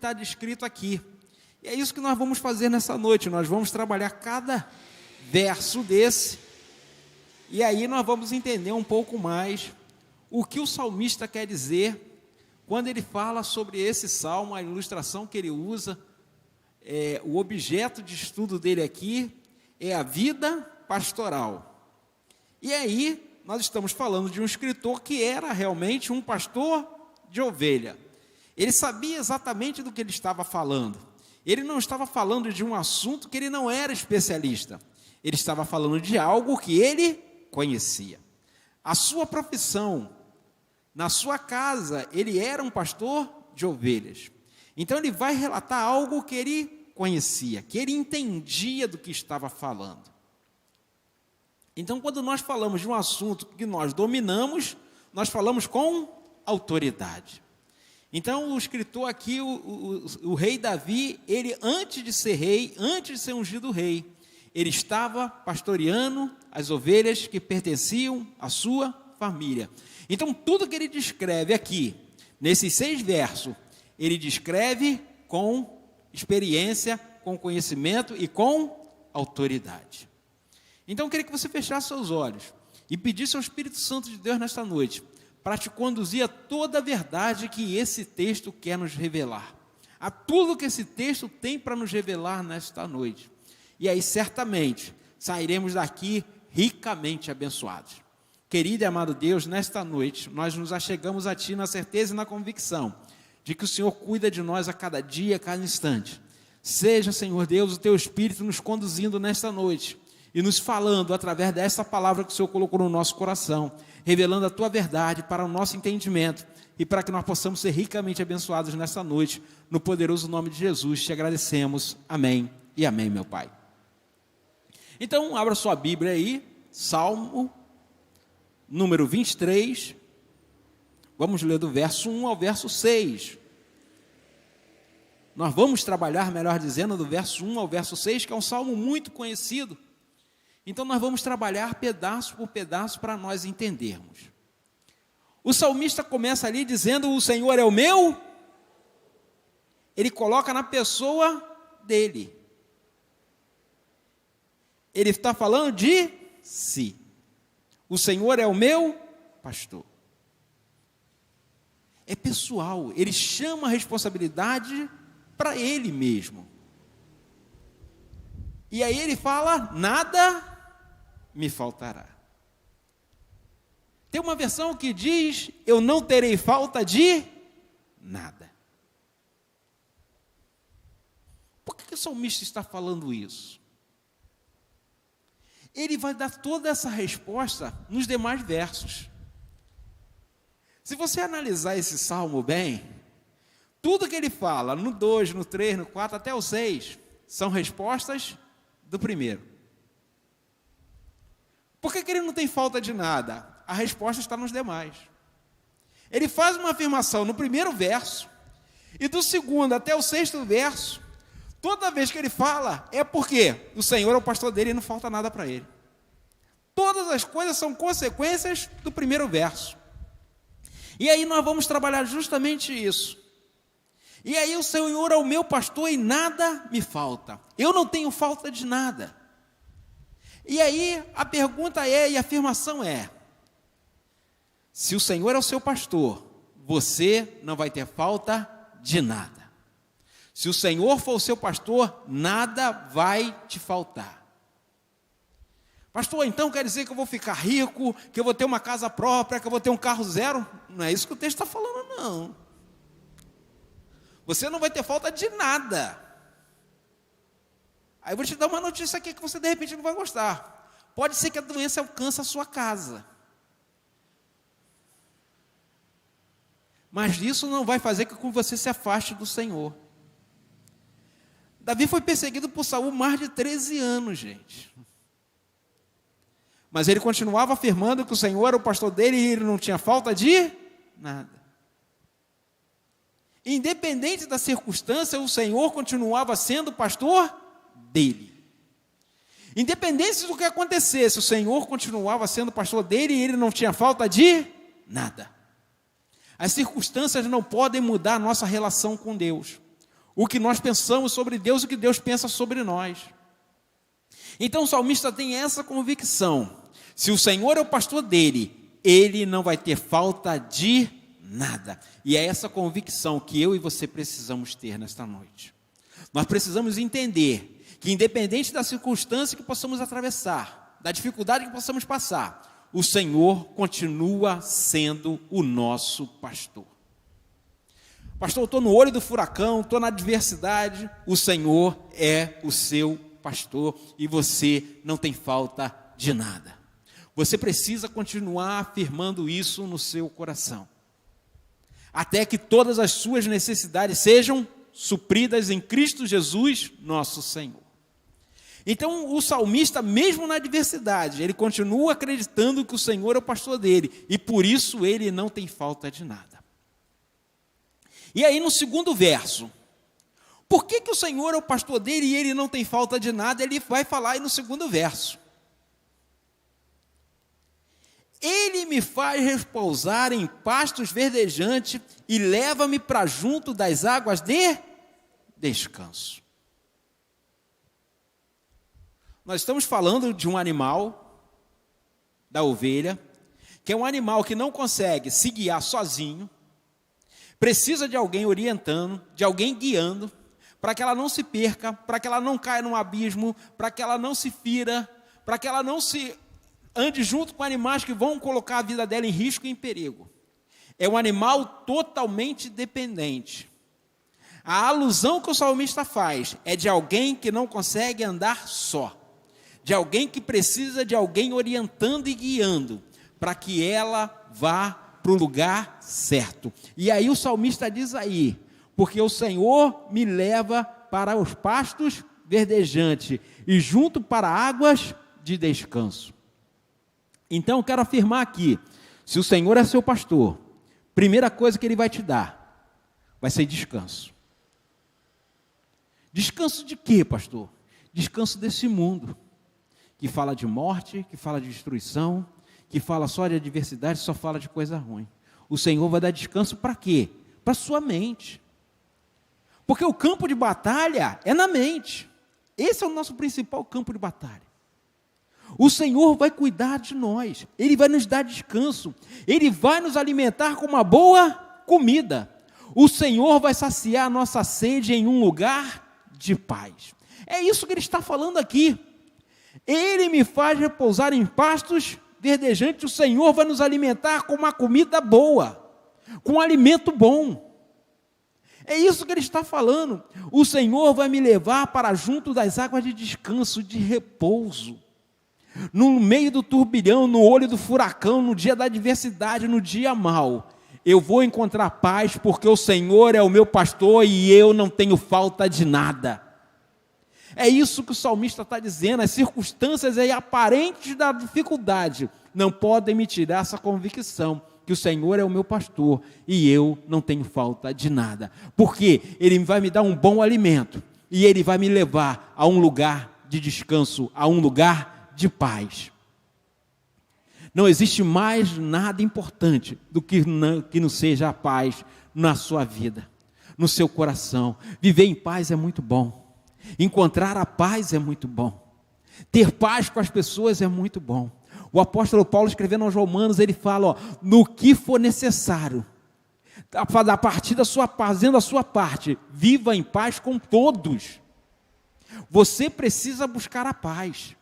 está descrito aqui. E é isso que nós vamos fazer nessa noite. Nós vamos trabalhar cada verso desse, e aí nós vamos entender um pouco mais o que o salmista quer dizer quando ele fala sobre esse salmo, a ilustração que ele usa. O objeto de estudo dele aqui é a vida pastoral. E aí nós estamos falando de um escritor que era realmente um pastor de ovelha. Ele sabia exatamente do que ele estava falando. Ele não estava falando de um assunto que ele não era especialista. Ele estava falando de algo que ele conhecia. A sua profissão, na sua casa, ele era um pastor de ovelhas. Então ele vai relatar algo que ele conhecia, que ele entendia do que estava falando. Então, quando nós falamos de um assunto que nós dominamos, nós falamos com autoridade. Então, o escritor aqui, o rei Davi, ele antes de ser rei, antes de ser ungido rei, ele estava pastoreando as ovelhas que pertenciam à sua família. Então, tudo que ele descreve aqui, nesses 6 versos, ele descreve com experiência, com conhecimento e com autoridade. Então, eu queria que você fechasse seus olhos e pedisse ao Espírito Santo de Deus nesta noite para te conduzir a toda a verdade que esse texto quer nos revelar, a tudo que esse texto tem para nos revelar nesta noite. E aí, certamente, sairemos daqui ricamente abençoados. Querido e amado Deus, nesta noite, nós nos achegamos a Ti na certeza e na convicção de que o Senhor cuida de nós a cada dia, a cada instante. Seja, Senhor Deus, o Teu Espírito nos conduzindo nesta noite e nos falando através dessa palavra que o Senhor colocou no nosso coração, revelando a Tua verdade para o nosso entendimento e para que nós possamos ser ricamente abençoados nesta noite, no poderoso nome de Jesus. Te agradecemos. Amém e amém, meu Pai. Então, abra sua Bíblia aí, Salmo número 23, vamos ler do verso 1 ao verso 6. Nós vamos trabalhar, melhor dizendo, do verso 1 ao verso 6, que é um salmo muito conhecido. Então nós vamos trabalhar pedaço por pedaço para nós entendermos. O salmista começa ali dizendo: o Senhor é o meu. Ele coloca na pessoa dele. Ele está falando de si. O Senhor é o meu pastor. É pessoal, ele chama a responsabilidade para ele mesmo. E aí ele fala: nada me faltará. Tem uma versão que diz: eu não terei falta de nada. Por que o salmista está falando isso? Ele vai dar toda essa resposta nos demais versos. Se você analisar esse salmo bem, tudo que ele fala, no 2, no 3, no 4, até o 6, são respostas do primeiro. Por que ele não tem falta de nada? A resposta está nos demais. Ele faz uma afirmação no primeiro verso, e do 2º até o 6º verso, toda vez que ele fala, é porque o Senhor é o pastor dele e não falta nada para ele. Todas as coisas são consequências do primeiro verso. E aí nós vamos trabalhar justamente isso. E aí o Senhor é o meu pastor e nada me falta. Eu não tenho falta de nada. E aí a pergunta e a afirmação é: se o Senhor é o seu pastor, você não vai ter falta de nada. Se o Senhor for o seu pastor, nada vai te faltar. Pastor, então quer dizer que eu vou ficar rico, que eu vou ter uma casa própria, que eu vou ter um carro zero? Não é isso que o texto está falando, não. Você não vai ter falta de nada. Aí eu vou te dar uma notícia aqui que você de repente não vai gostar. Pode ser que a doença alcance a sua casa. Mas isso não vai fazer com que você se afaste do Senhor. Davi foi perseguido por Saul mais de 13 anos, gente. Mas ele continuava afirmando que o Senhor era o pastor dele e ele não tinha falta de nada. Independente da circunstância, o Senhor continuava sendo o pastor dele. Independente do que acontecesse, o Senhor continuava sendo o pastor dele e ele não tinha falta de nada. As circunstâncias não podem mudar a nossa relação com Deus. o que nós pensamos sobre Deus e o que Deus pensa sobre nós. Então o salmista tem essa convicção: se o Senhor é o pastor dele, ele não vai ter falta de nada. E é essa convicção que eu e você precisamos ter nesta noite. Nós precisamos entender que, independente da circunstância que possamos atravessar, da dificuldade que possamos passar, o Senhor continua sendo o nosso pastor. Pastor, eu estou no olho do furacão, estou na adversidade, o Senhor é o seu pastor e você não tem falta de nada. Você precisa continuar afirmando isso no seu coração, até que todas as suas necessidades sejam supridas em Cristo Jesus, nosso Senhor. Então o salmista, mesmo na adversidade, ele continua acreditando que o Senhor é o pastor dele, e por isso ele não tem falta de nada. E aí no segundo verso, por que o Senhor é o pastor dele e ele não tem falta de nada? Ele vai falar aí no segundo verso: ele me faz repousar em pastos verdejantes e leva-me para junto das águas de descanso. Nós estamos falando de um animal, da ovelha, que é um animal que não consegue se guiar sozinho, precisa de alguém orientando, de alguém guiando, para que ela não se perca, para que ela não caia num abismo, para que ela não se fira, para que ela não se ande junto com animais que vão colocar a vida dela em risco e em perigo. É um animal totalmente dependente. A alusão que o salmista faz é de alguém que não consegue andar só, de alguém que precisa de alguém orientando e guiando, para que ela vá para o lugar certo. E aí o salmista diz aí: porque o Senhor me leva para os pastos verdejantes e junto para águas de descanso. Então eu quero afirmar aqui: se o Senhor é seu pastor, primeira coisa que Ele vai te dar vai ser descanso. Descanso de quê, pastor? Descanso desse mundo, que fala de morte, que fala de destruição, que fala só de adversidade, só fala de coisa ruim. O Senhor vai dar descanso para quê? Para a sua mente. Porque o campo de batalha é na mente. Esse é o nosso principal campo de batalha. O Senhor vai cuidar de nós, Ele vai nos dar descanso, Ele vai nos alimentar com uma boa comida. O Senhor vai saciar a nossa sede em um lugar de paz. É isso que Ele está falando aqui. Ele me faz repousar em pastos verdejantes, o Senhor vai nos alimentar com uma comida boa, com um alimento bom. É isso que Ele está falando. O Senhor vai me levar para junto das águas de descanso, de repouso. No meio do turbilhão, no olho do furacão, no dia da adversidade, no dia mau, eu vou encontrar paz, porque o Senhor é o meu pastor e eu não tenho falta de nada. É isso que o salmista está dizendo. As circunstâncias aí aparentes da dificuldade não podem me tirar essa convicção que o Senhor é o meu pastor e eu não tenho falta de nada, porque Ele vai me dar um bom alimento e Ele vai me levar a um lugar de descanso, a um lugar de paz. Não existe mais nada importante do que não seja a paz na sua vida, no seu coração. Viver em paz é muito bom. Encontrar a paz é muito bom. Ter paz com as pessoas é muito bom. O apóstolo Paulo, escrevendo aos Romanos, ele fala, no que for necessário, a partir da sua paz, fazendo a sua parte, viva em paz com todos. Você precisa buscar a paz.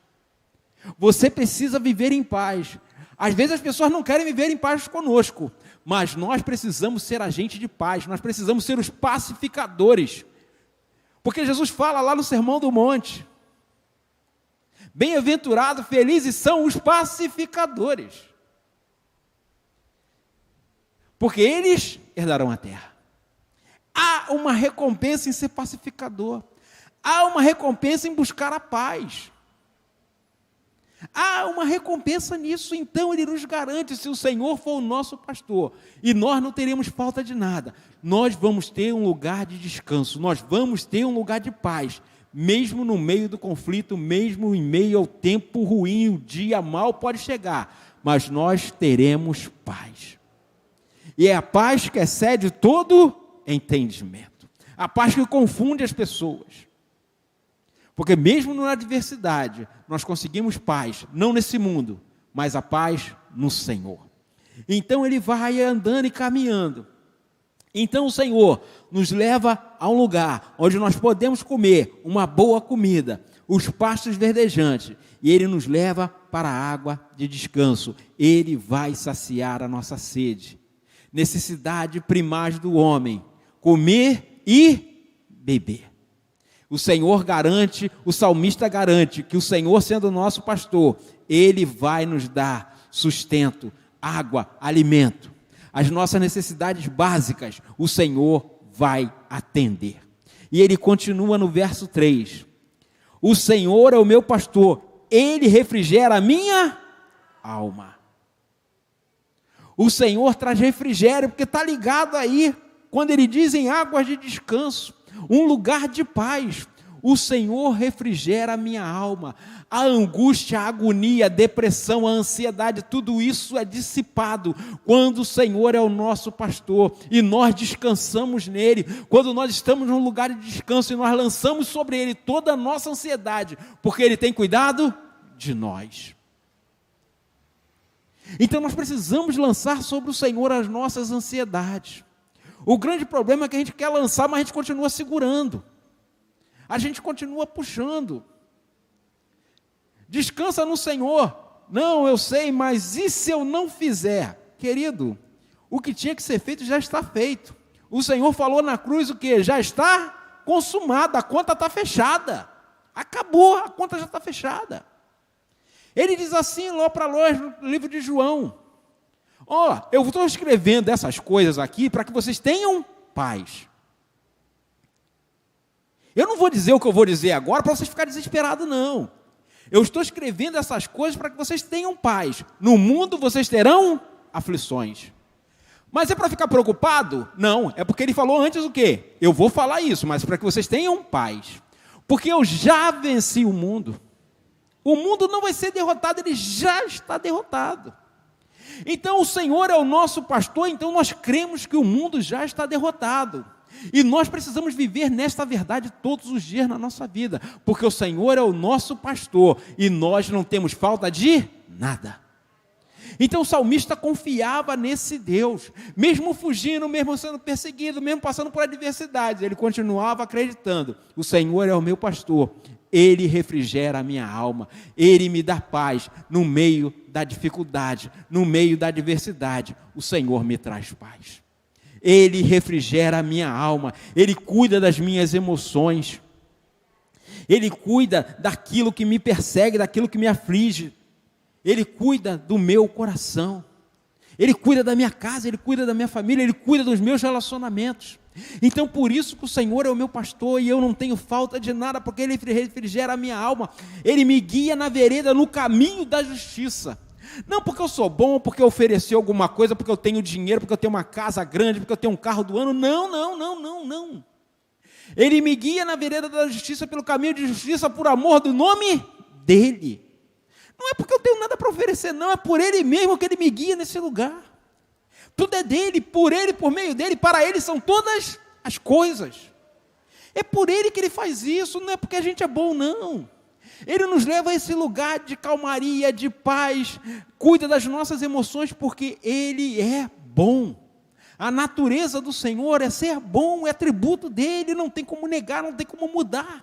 Você precisa viver em paz. Às vezes as pessoas não querem viver em paz conosco, mas nós precisamos ser agentes de paz, nós precisamos ser os pacificadores. Porque Jesus fala lá no Sermão do Monte: bem-aventurados, felizes são os pacificadores, porque eles herdarão a terra. Há uma recompensa em ser pacificador, há uma recompensa em buscar a paz, há uma recompensa nisso. Então Ele nos garante, se o Senhor for o nosso pastor, e nós não teremos falta de nada, nós vamos ter um lugar de descanso, nós vamos ter um lugar de paz, mesmo no meio do conflito, mesmo em meio ao tempo ruim, o dia mau pode chegar, mas nós teremos paz. E é a paz que excede todo entendimento. a paz que confunde as pessoas. Porque mesmo na adversidade, nós conseguimos paz, não nesse mundo, mas a paz no Senhor. Então ele vai andando e caminhando. Então o Senhor nos leva a um lugar onde nós podemos comer uma boa comida, os pastos verdejantes, e Ele nos leva para a água de descanso. Ele vai saciar a nossa sede. Necessidade primaz do homem, comer e beber. O Senhor garante, o salmista garante que o Senhor, sendo o nosso pastor, Ele vai nos dar sustento, água, alimento. As nossas necessidades básicas, o Senhor vai atender. E ele continua no verso 3. O Senhor é o meu pastor, Ele refrigera a minha alma. O Senhor traz refrigério, porque está ligado aí, quando Ele diz em águas de descanso, um lugar de paz. O Senhor refrigera a minha alma. A angústia, a agonia, a depressão, a ansiedade, tudo isso é dissipado quando o Senhor é o nosso pastor e nós descansamos nele. Quando nós estamos num lugar de descanso e nós lançamos sobre ele toda a nossa ansiedade, porque ele tem cuidado de nós. Então nós precisamos lançar sobre o Senhor as nossas ansiedades. O grande problema é que a gente quer lançar, mas a gente continua segurando. A gente continua puxando. Descansa no Senhor. Não, eu sei, mas e se eu não fizer? Querido, o que tinha que ser feito já está feito. O Senhor falou na cruz o quê? Já está consumado, a conta está fechada. Acabou, a conta já está fechada. Ele diz assim lá para nós no livro de João. Eu estou escrevendo essas coisas aqui para que vocês tenham paz. Eu não vou dizer o que eu vou dizer agora para vocês ficarem desesperados, não. Eu estou escrevendo essas coisas para que vocês tenham paz. No mundo vocês terão aflições. Mas é para ficar preocupado? Não, é porque ele falou antes o quê? Eu vou falar isso, mas para que vocês tenham paz. Porque eu já venci o mundo. O mundo não vai ser derrotado, ele já está derrotado. Então o Senhor é o nosso pastor, então nós cremos que o mundo já está derrotado. E nós precisamos viver nesta verdade todos os dias na nossa vida, porque o Senhor é o nosso pastor e nós não temos falta de nada. Então o salmista confiava nesse Deus, mesmo fugindo, mesmo sendo perseguido, mesmo passando por adversidades, ele continuava acreditando: o Senhor é o meu pastor, Ele refrigera a minha alma, Ele me dá paz no meio da dificuldade, no meio da adversidade, o Senhor me traz paz. Ele refrigera a minha alma, Ele cuida das minhas emoções, Ele cuida daquilo que me persegue, daquilo que me aflige, Ele cuida do meu coração, Ele cuida da minha casa, Ele cuida da minha família, Ele cuida dos meus relacionamentos. Então por isso que o Senhor é o meu pastor e eu não tenho falta de nada, porque Ele refrigera a minha alma, Ele me guia na vereda, no caminho da justiça. Não porque eu sou bom, porque eu ofereci alguma coisa, porque eu tenho dinheiro, porque eu tenho uma casa grande, porque eu tenho um carro do ano. Não. Ele me guia na vereda da justiça, pelo caminho de justiça, por amor do nome dEle. Não é porque eu tenho nada para oferecer, não. É por Ele mesmo que Ele me guia nesse lugar. Tudo é dEle, por Ele, por meio dEle, para Ele são todas as coisas. É por Ele que Ele faz isso, não é porque a gente é bom, não. Ele nos leva a esse lugar de calmaria, de paz, cuida das nossas emoções, porque Ele é bom. A natureza do Senhor é ser bom, é atributo dEle, não tem como negar, não tem como mudar.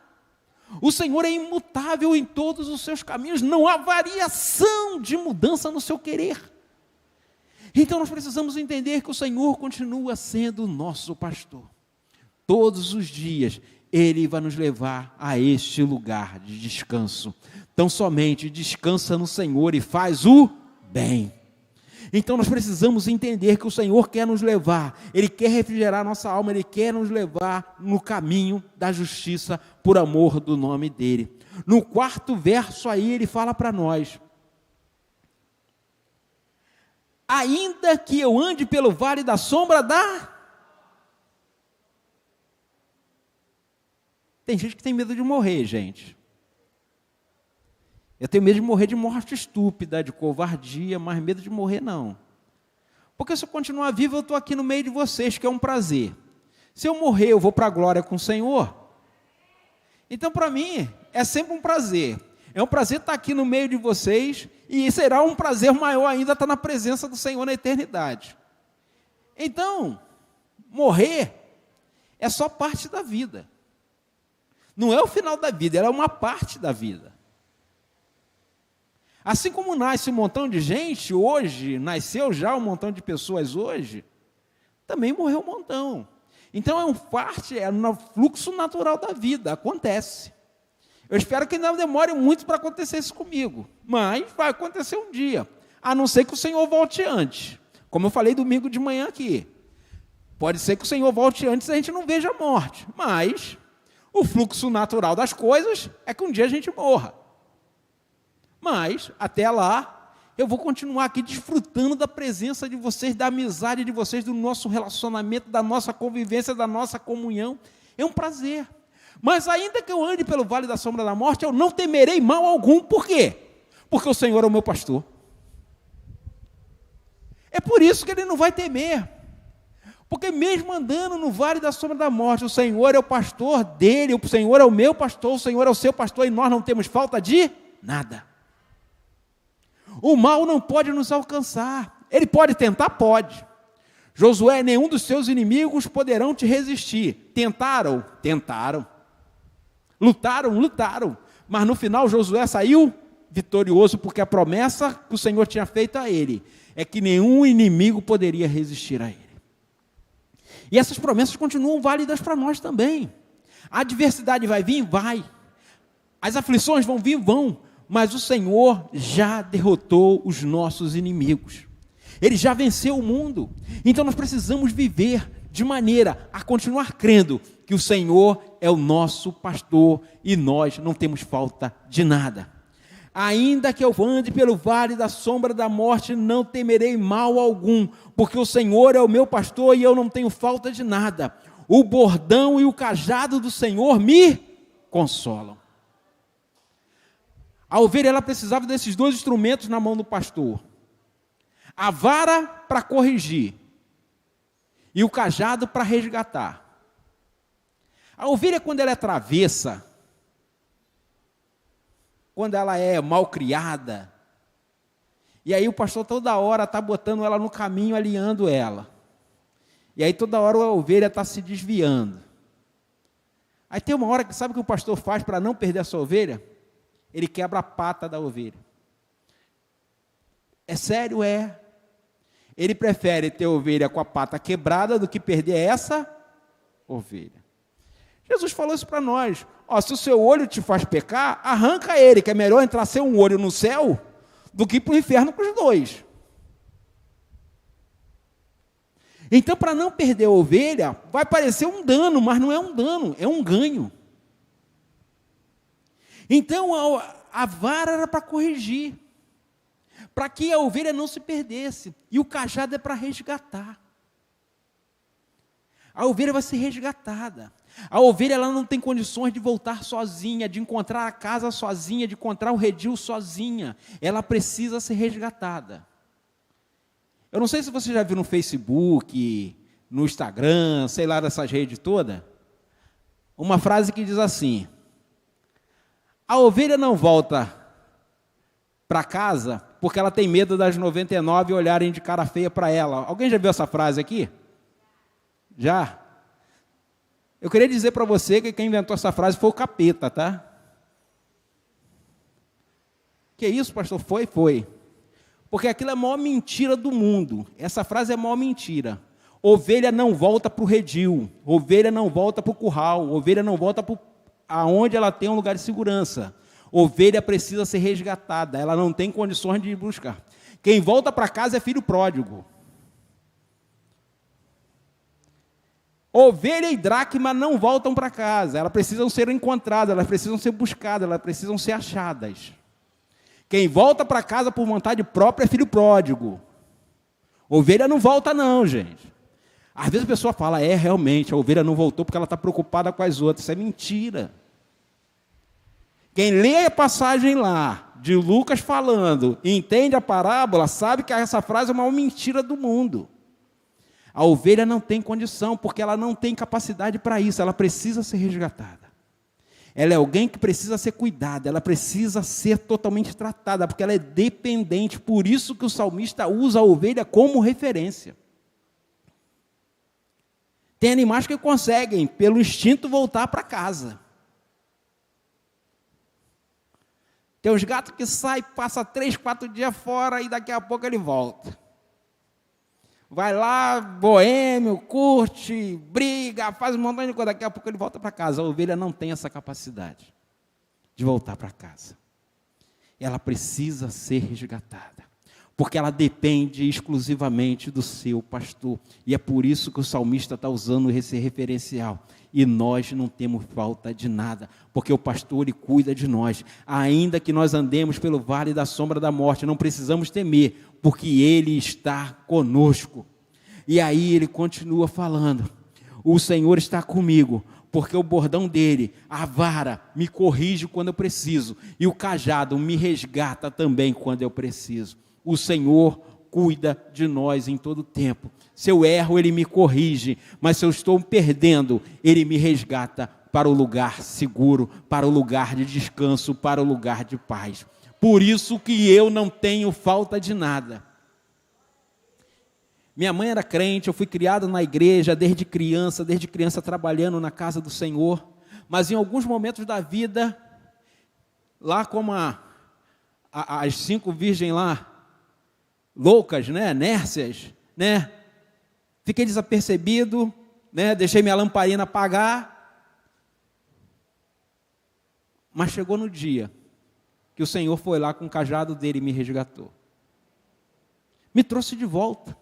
O Senhor é imutável em todos os seus caminhos, não há variação de mudança no seu querer. Então nós precisamos entender que o Senhor continua sendo o nosso pastor. Todos os dias Ele vai nos levar a este lugar de descanso. Então somente descansa no Senhor e faz o bem. Então nós precisamos entender que o Senhor quer nos levar, Ele quer refrigerar nossa alma, Ele quer nos levar no caminho da justiça por amor do nome dEle. No 4º verso aí Ele fala para nós: ainda que eu ande pelo vale da sombra da... Tem gente que tem medo de morrer, gente. Eu tenho medo de morrer de morte estúpida, de covardia, mas medo de morrer não. Porque se eu continuar vivo, eu estou aqui no meio de vocês, que é um prazer. Se eu morrer, eu vou para a glória com o Senhor. Então, para mim, é sempre um prazer. É um prazer estar aqui no meio de vocês, e será um prazer maior ainda estar na presença do Senhor na eternidade. Então, morrer é só parte da vida. Não é o final da vida, ela é uma parte da vida. Assim como nasce um montão de gente hoje, nasceu já um montão de pessoas hoje, também morreu um montão. Então é no fluxo natural da vida, acontece. Eu espero que não demore muito para acontecer isso comigo, mas vai acontecer um dia, a não ser que o Senhor volte antes. Como eu falei domingo de manhã aqui, pode ser que o Senhor volte antes e a gente não veja a morte, mas o fluxo natural das coisas é que um dia a gente morra. Mas, até lá, eu vou continuar aqui desfrutando da presença de vocês, da amizade de vocês, do nosso relacionamento, da nossa convivência, da nossa comunhão. É um prazer. Mas ainda que eu ande pelo vale da sombra da morte, eu não temerei mal algum. Por quê? Porque o Senhor é o meu pastor. É por isso que ele não vai temer. Porque mesmo andando no vale da sombra da morte, o Senhor é o pastor dele, o Senhor é o meu pastor, o Senhor é o seu pastor, e nós não temos falta de nada. O mal não pode nos alcançar. Ele pode tentar? Pode. Josué, nenhum dos seus inimigos poderão te resistir. Tentaram? Tentaram. Lutaram? Lutaram. Mas no final Josué saiu vitorioso, porque a promessa que o Senhor tinha feito a ele é que nenhum inimigo poderia resistir a ele. E essas promessas continuam válidas para nós também. A adversidade vai vir? Vai. As aflições vão vir? Vão. Mas o Senhor já derrotou os nossos inimigos. Ele já venceu o mundo. Então nós precisamos viver de maneira a continuar crendo que o Senhor é o nosso pastor e nós não temos falta de nada. Ainda que eu ande pelo vale da sombra da morte, não temerei mal algum, porque o Senhor é o meu pastor e eu não tenho falta de nada. O bordão e o cajado do Senhor me consolam. A ovelha, ela precisava desses dois instrumentos na mão do pastor. A vara para corrigir e o cajado para resgatar. A ovelha, quando ela é travessa, quando ela é mal criada, e aí o pastor toda hora está botando ela no caminho, alinhando ela. E aí toda hora a ovelha está se desviando. Aí tem uma hora que sabe o que o pastor faz para não perder a sua ovelha? Ele quebra a pata da ovelha. É sério? É. Ele prefere ter a ovelha com a pata quebrada do que perder essa ovelha. Jesus falou isso para nós. Ó, se o seu olho te faz pecar, arranca ele, que é melhor entrar sem um olho no céu do que para o inferno com os dois. Então, para não perder a ovelha, vai parecer um dano, mas não é um dano, é um ganho. Então, a vara era para corrigir, para que a ovelha não se perdesse, e o cajado é para resgatar. A ovelha vai ser resgatada. A ovelha, ela não tem condições de voltar sozinha, de encontrar a casa sozinha, de encontrar o redil sozinha. Ela precisa ser resgatada. Eu não sei se você já viu no Facebook, no Instagram, sei lá, dessas redes todas, uma frase que diz assim: a ovelha não volta para casa porque ela tem medo das 99 olharem de cara feia para ela. Alguém já viu essa frase aqui? Já? Eu queria dizer para você que quem inventou essa frase foi o capeta, tá? Que isso, pastor? Foi. Porque aquilo é a maior mentira do mundo. Essa frase é a maior mentira. Ovelha não volta para o redil, ovelha não volta para o curral, ovelha não volta para aonde ela tem um lugar de segurança. Ovelha precisa ser resgatada, ela não tem condições de ir buscar. Quem volta para casa é filho pródigo. Ovelha e dracma não voltam para casa, elas precisam ser encontradas, elas precisam ser buscadas, elas precisam ser achadas. Quem volta para casa por vontade própria é filho pródigo. Ovelha não volta não, gente. Às vezes a pessoa fala, realmente, a ovelha não voltou porque ela está preocupada com as outras. Isso é mentira. Quem lê a passagem lá, de Lucas falando, e entende a parábola, sabe que essa frase é uma mentira do mundo. A ovelha não tem condição, porque ela não tem capacidade para isso, ela precisa ser resgatada. Ela é alguém que precisa ser cuidada, ela precisa ser totalmente tratada, porque ela é dependente. Por isso que o salmista usa a ovelha como referência. Tem animais que conseguem, pelo instinto, voltar para casa. Tem os gatos que saem, passa 3, 4 dias fora e daqui a pouco ele volta. Vai lá, boêmio, curte, briga, faz um montão de coisa, daqui a pouco ele volta para casa. A ovelha não tem essa capacidade de voltar para casa. Ela precisa ser resgatada, porque ela depende exclusivamente do seu pastor. E é por isso que o salmista está usando esse referencial. E nós não temos falta de nada, porque o pastor ele cuida de nós. Ainda que nós andemos pelo vale da sombra da morte, não precisamos temer, porque ele está conosco. E aí ele continua falando: o Senhor está comigo, porque o bordão dele, a vara, me corrige quando eu preciso, e o cajado me resgata também quando eu preciso. O Senhor cuida de nós em todo tempo. Se eu erro, ele me corrige, mas se eu estou perdendo, ele me resgata para o lugar seguro, para o lugar de descanso, para o lugar de paz. Por isso que eu não tenho falta de nada. Minha mãe era crente, eu fui criado na igreja desde criança trabalhando na casa do Senhor, mas em alguns momentos da vida, lá como as 5 virgens lá, loucas, né, nércias, né, fiquei desapercebido, né, deixei minha lamparina apagar, mas chegou no dia que o Senhor foi lá com o cajado dele e me resgatou. Me trouxe de volta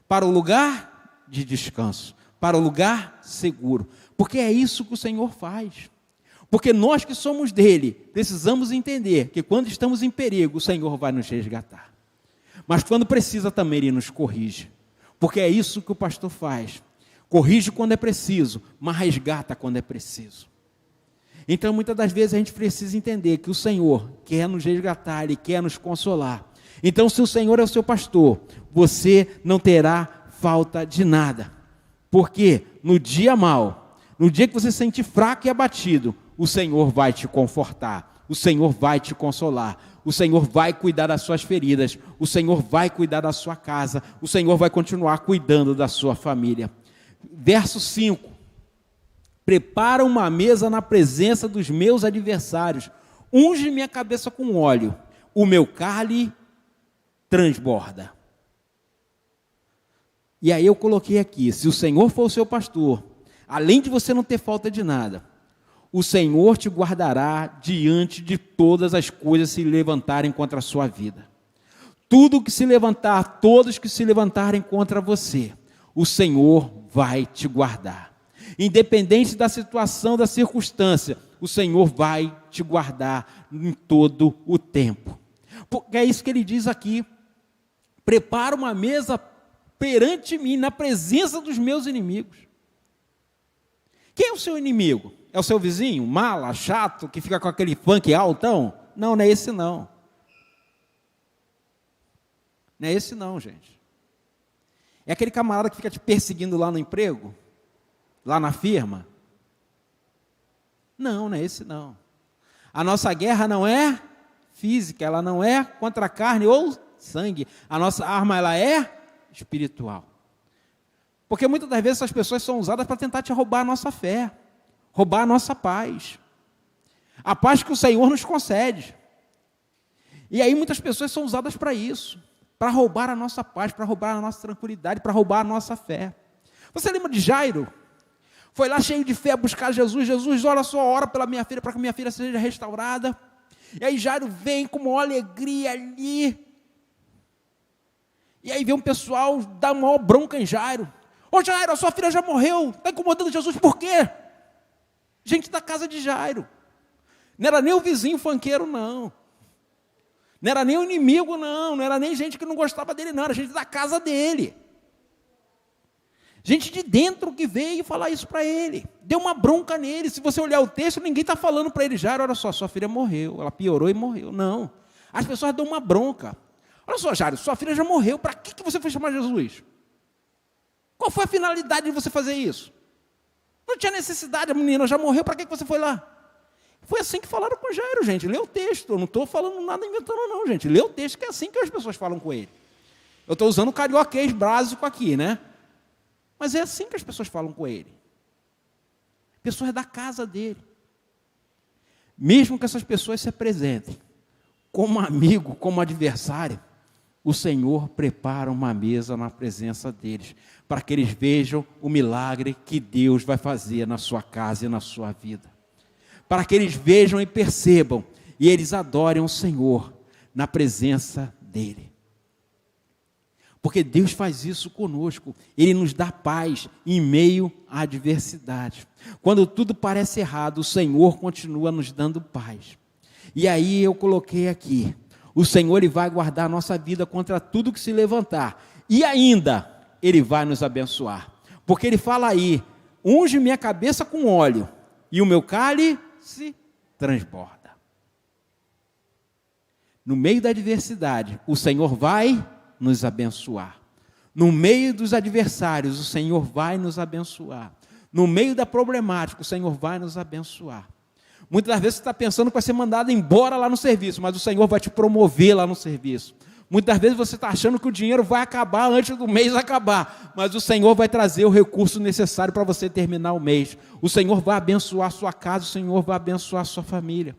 para o lugar de descanso, para o lugar seguro, porque é isso que o Senhor faz. Porque nós que somos dele, precisamos entender que quando estamos em perigo, o Senhor vai nos resgatar. Mas quando precisa também, ele nos corrige. Porque é isso que o pastor faz. Corrige quando é preciso, mas resgata quando é preciso. Então, muitas das vezes a gente precisa entender que o Senhor quer nos resgatar, ele quer nos consolar. Então, se o Senhor é o seu pastor, você não terá falta de nada. Porque no dia mau, no dia que você se sentir fraco e abatido, o Senhor vai te confortar, o Senhor vai te consolar, o Senhor vai cuidar das suas feridas, o Senhor vai cuidar da sua casa, o Senhor vai continuar cuidando da sua família. Verso 5: prepara uma mesa na presença dos meus adversários, unge minha cabeça com óleo, o meu cálice transborda. E aí eu coloquei aqui: se o Senhor for o seu pastor, além de você não ter falta de nada, o Senhor te guardará diante de todas as coisas que se levantarem contra a sua vida. Tudo que se levantar, todos que se levantarem contra você, o Senhor vai te guardar. Independente da situação, da circunstância, o Senhor vai te guardar em todo o tempo. Porque é isso que ele diz aqui: prepara uma mesa perante mim, na presença dos meus inimigos. Quem é o seu inimigo? É o seu vizinho, mala, chato, que fica com aquele funk altão? Não, não é esse não. Não é esse não, gente. É aquele camarada que fica te perseguindo lá no emprego, lá na firma? Não, não é esse não. A nossa guerra não é física, ela não é contra a carne ou sangue. A nossa arma, ela é espiritual. Porque muitas das vezes essas pessoas são usadas para tentar te roubar a nossa fé, roubar a nossa paz, a paz que o Senhor nos concede. E aí muitas pessoas são usadas para isso, para roubar a nossa paz, para roubar a nossa tranquilidade, para roubar a nossa fé. Você lembra de Jairo? Foi lá cheio de fé buscar Jesus. Jesus, olha só, ora pela minha filha, para que minha filha seja restaurada. E aí Jairo vem com uma alegria ali. E aí vem um pessoal, dá uma maior bronca em Jairo. Ô Jairo, a sua filha já morreu, está incomodando Jesus, por quê? Gente da casa de Jairo. Não era nem o vizinho funkeiro, não. Não era nem o inimigo, não. Não era nem gente que não gostava dele, não. Era gente da casa dele. Gente de dentro que veio falar isso para ele. Deu uma bronca nele. Se você olhar o texto, ninguém está falando para ele, Jairo, olha só, sua filha morreu. Ela piorou e morreu. Não. As pessoas dão uma bronca. Olha só, Jairo, sua filha já morreu. Para que você foi chamar Jesus? Qual foi a finalidade de você fazer isso? Não tinha necessidade, a menina já morreu, para que você foi lá? Foi assim que falaram com Jairo, gente. Lê o texto, eu não estou falando nada inventando não, gente. Lê o texto, que é assim que as pessoas falam com ele. Eu estou usando o carioquês básico aqui, né? Mas é assim que as pessoas falam com ele. Pessoas da casa dele. Mesmo que essas pessoas se apresentem como amigo, como adversário, o Senhor prepara uma mesa na presença deles, para que eles vejam o milagre que Deus vai fazer na sua casa e na sua vida. Para que eles vejam e percebam, e eles adorem o Senhor na presença dEle. Porque Deus faz isso conosco, Ele nos dá paz em meio à adversidade. Quando tudo parece errado, o Senhor continua nos dando paz. E aí eu coloquei aqui, o Senhor Ele vai guardar a nossa vida contra tudo que se levantar, e ainda Ele vai nos abençoar, porque Ele fala aí, unge minha cabeça com óleo, e o meu cálice transborda. No meio da adversidade, o Senhor vai nos abençoar. No meio dos adversários, o Senhor vai nos abençoar. No meio da problemática, o Senhor vai nos abençoar. Muitas das vezes você está pensando que vai ser mandado embora lá no serviço, mas o Senhor vai te promover lá no serviço. Muitas vezes você está achando que o dinheiro vai acabar antes do mês acabar, mas o Senhor vai trazer o recurso necessário para você terminar o mês. O Senhor vai abençoar a sua casa, o Senhor vai abençoar a sua família.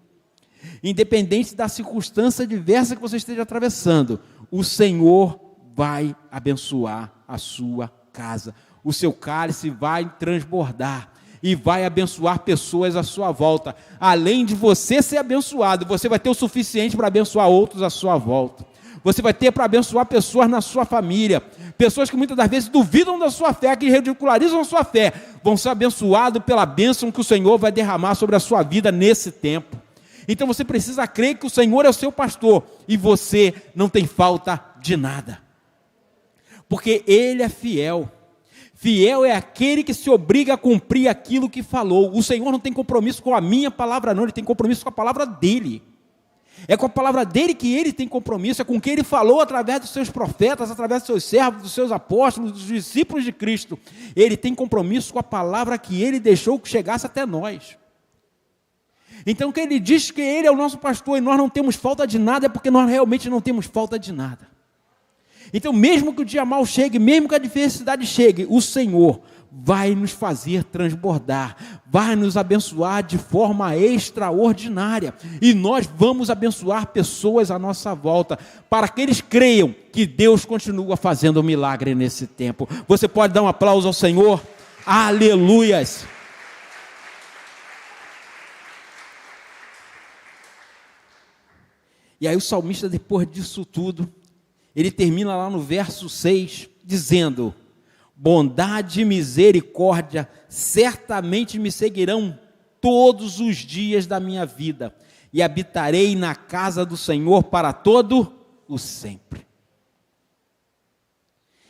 Independente da circunstância diversa que você esteja atravessando, o Senhor vai abençoar a sua casa. O seu cálice vai transbordar e vai abençoar pessoas à sua volta. Além de você ser abençoado, você vai ter o suficiente para abençoar outros à sua volta. Você vai ter para abençoar pessoas na sua família. Pessoas que muitas das vezes duvidam da sua fé, que ridicularizam a sua fé, vão ser abençoados pela bênção que o Senhor vai derramar sobre a sua vida nesse tempo. Então você precisa crer que o Senhor é o seu pastor e você não tem falta de nada. Porque Ele é fiel. Fiel é aquele que se obriga a cumprir aquilo que falou. O Senhor não tem compromisso com a minha palavra não, Ele tem compromisso com a palavra dEle. É com a palavra dEle que Ele tem compromisso, é com o que Ele falou através dos seus profetas, através dos seus servos, dos seus apóstolos, dos discípulos de Cristo. Ele tem compromisso com a palavra que Ele deixou que chegasse até nós. Então, que Ele diz que Ele é o nosso pastor e nós não temos falta de nada, é porque nós realmente não temos falta de nada. Então, mesmo que o dia mal chegue, mesmo que a adversidade chegue, o Senhor vai nos fazer transbordar, vai nos abençoar de forma extraordinária, e nós vamos abençoar pessoas à nossa volta, para que eles creiam que Deus continua fazendo um milagre nesse tempo. Você pode dar um aplauso ao Senhor? Aleluias! E aí o salmista, depois disso tudo, ele termina lá no verso 6, dizendo: bondade e misericórdia certamente me seguirão todos os dias da minha vida, e habitarei na casa do Senhor para todo o sempre.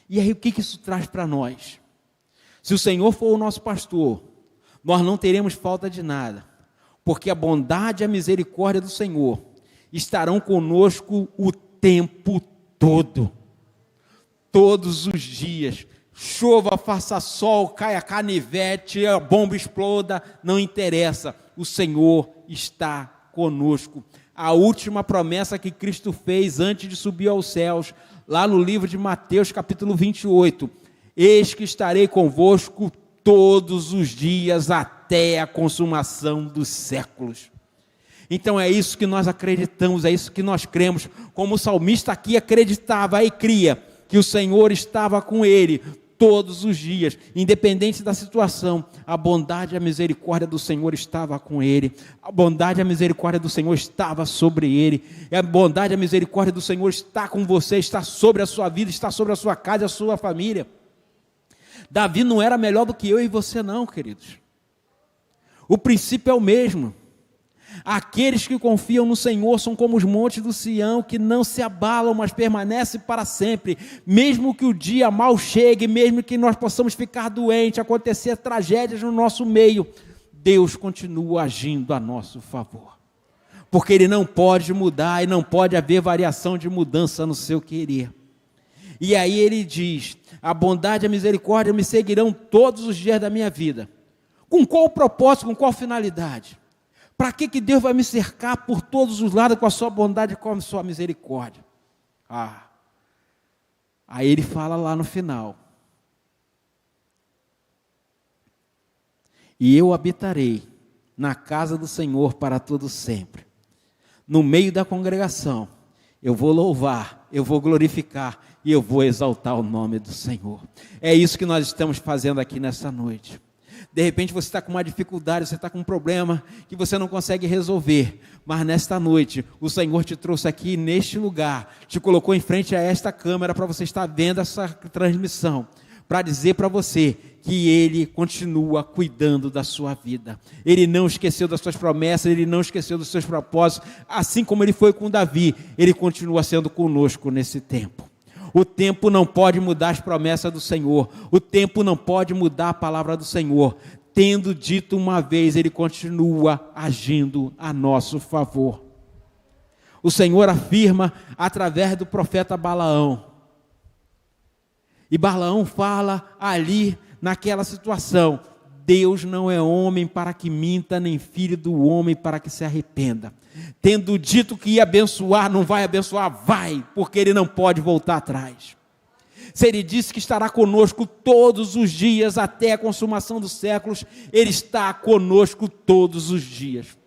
E aí o que isso traz para nós? Se o Senhor for o nosso pastor, nós não teremos falta de nada, porque a bondade e a misericórdia do Senhor estarão conosco o tempo todo, todos os dias. Chova, faça sol, caia canivete, a bomba exploda, não interessa, o Senhor está conosco. A última promessa que Cristo fez antes de subir aos céus, lá no livro de Mateus capítulo 28, eis que estarei convosco todos os dias até a consumação dos séculos. Então é isso que nós acreditamos, é isso que nós cremos, como o salmista aqui acreditava e cria, que o Senhor estava com ele todos os dias, independente da situação. A bondade e a misericórdia do Senhor estava com ele, a bondade e a misericórdia do Senhor estava sobre ele, e a bondade e a misericórdia do Senhor está com você, está sobre a sua vida, está sobre a sua casa e a sua família. Davi não era melhor do que eu e você não, queridos. O princípio é o mesmo. Aqueles que confiam no Senhor são como os montes do Sião, que não se abalam, mas permanecem para sempre. Mesmo que o dia mal chegue, mesmo que nós possamos ficar doentes, acontecer tragédias no nosso meio, Deus continua agindo a nosso favor. Porque Ele não pode mudar e não pode haver variação de mudança no seu querer. E aí Ele diz: a bondade e a misericórdia me seguirão todos os dias da minha vida. Com qual propósito, com qual finalidade? Para que Deus vai me cercar por todos os lados com a sua bondade e com a sua misericórdia? Aí ele fala lá no final: e eu habitarei na casa do Senhor para todo sempre. No meio da congregação, eu vou louvar, eu vou glorificar e eu vou exaltar o nome do Senhor. É isso que nós estamos fazendo aqui nessa noite. De repente você está com uma dificuldade, você está com um problema que você não consegue resolver, mas nesta noite o Senhor te trouxe aqui neste lugar, te colocou em frente a esta câmera para você estar vendo essa transmissão, para dizer para você que Ele continua cuidando da sua vida. Ele não esqueceu das suas promessas, Ele não esqueceu dos seus propósitos, assim como Ele foi com Davi, Ele continua sendo conosco nesse tempo. O tempo não pode mudar as promessas do Senhor, o tempo não pode mudar a palavra do Senhor. Tendo dito uma vez, Ele continua agindo a nosso favor. O Senhor afirma através do profeta Balaão, e Balaão fala ali naquela situação: Deus não é homem para que minta, nem filho do homem para que se arrependa. Tendo dito que ia abençoar, não vai abençoar? Vai, porque Ele não pode voltar atrás. Se Ele disse que estará conosco todos os dias até a consumação dos séculos, Ele está conosco todos os dias.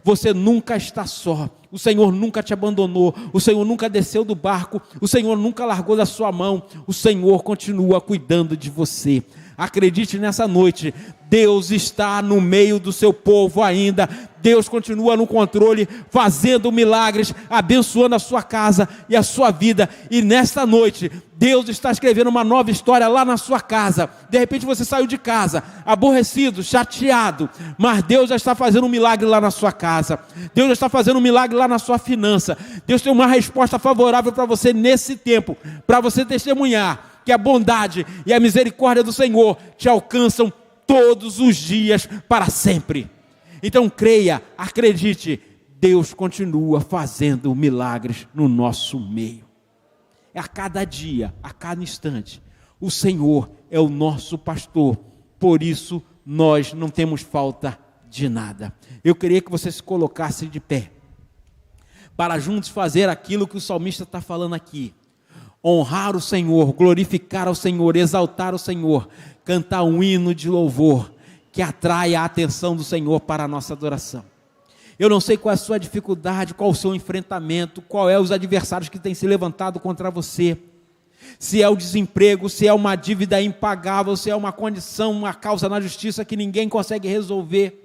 Você nunca está só, o Senhor nunca te abandonou, o Senhor nunca desceu do barco, o Senhor nunca largou da sua mão, o Senhor continua cuidando de você. Acredite nessa noite, Deus está no meio do seu povo ainda, Deus continua no controle, fazendo milagres, abençoando a sua casa e a sua vida, e nesta noite, Deus está escrevendo uma nova história lá na sua casa. De repente você saiu de casa, aborrecido, chateado, mas Deus já está fazendo um milagre lá na sua casa, Deus já está fazendo um milagre lá na sua finança, Deus tem uma resposta favorável para você nesse tempo, para você testemunhar que a bondade e a misericórdia do Senhor te alcançam todos os dias para sempre. Então creia, acredite, Deus continua fazendo milagres no nosso meio. A cada dia, a cada instante, o Senhor é o nosso pastor, por isso nós não temos falta de nada. Eu queria que você se colocasse de pé, para juntos fazer aquilo que o salmista está falando aqui. Honrar o Senhor, glorificar ao Senhor, exaltar o Senhor, cantar um hino de louvor que atrai a atenção do Senhor para a nossa adoração. Eu não sei qual é a sua dificuldade, qual o seu enfrentamento, qual é os adversários que têm se levantado contra você. Se é o desemprego, se é uma dívida impagável, se é uma condição, uma causa na justiça que ninguém consegue resolver,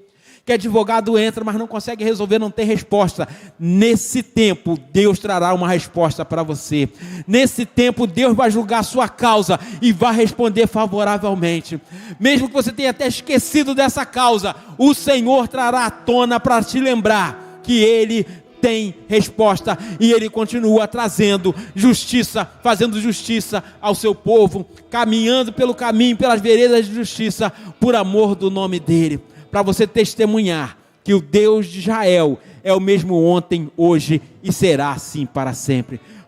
que advogado entra, mas não consegue resolver, não tem resposta. Nesse tempo, Deus trará uma resposta para você. Nesse tempo, Deus vai julgar a sua causa e vai responder favoravelmente. Mesmo que você tenha até esquecido dessa causa, o Senhor trará à tona para te lembrar que Ele tem resposta e Ele continua trazendo justiça, fazendo justiça ao seu povo, caminhando pelo caminho, pelas veredas de justiça, por amor do nome dEle. Para você testemunhar que o Deus de Israel é o mesmo ontem, hoje e será assim para sempre.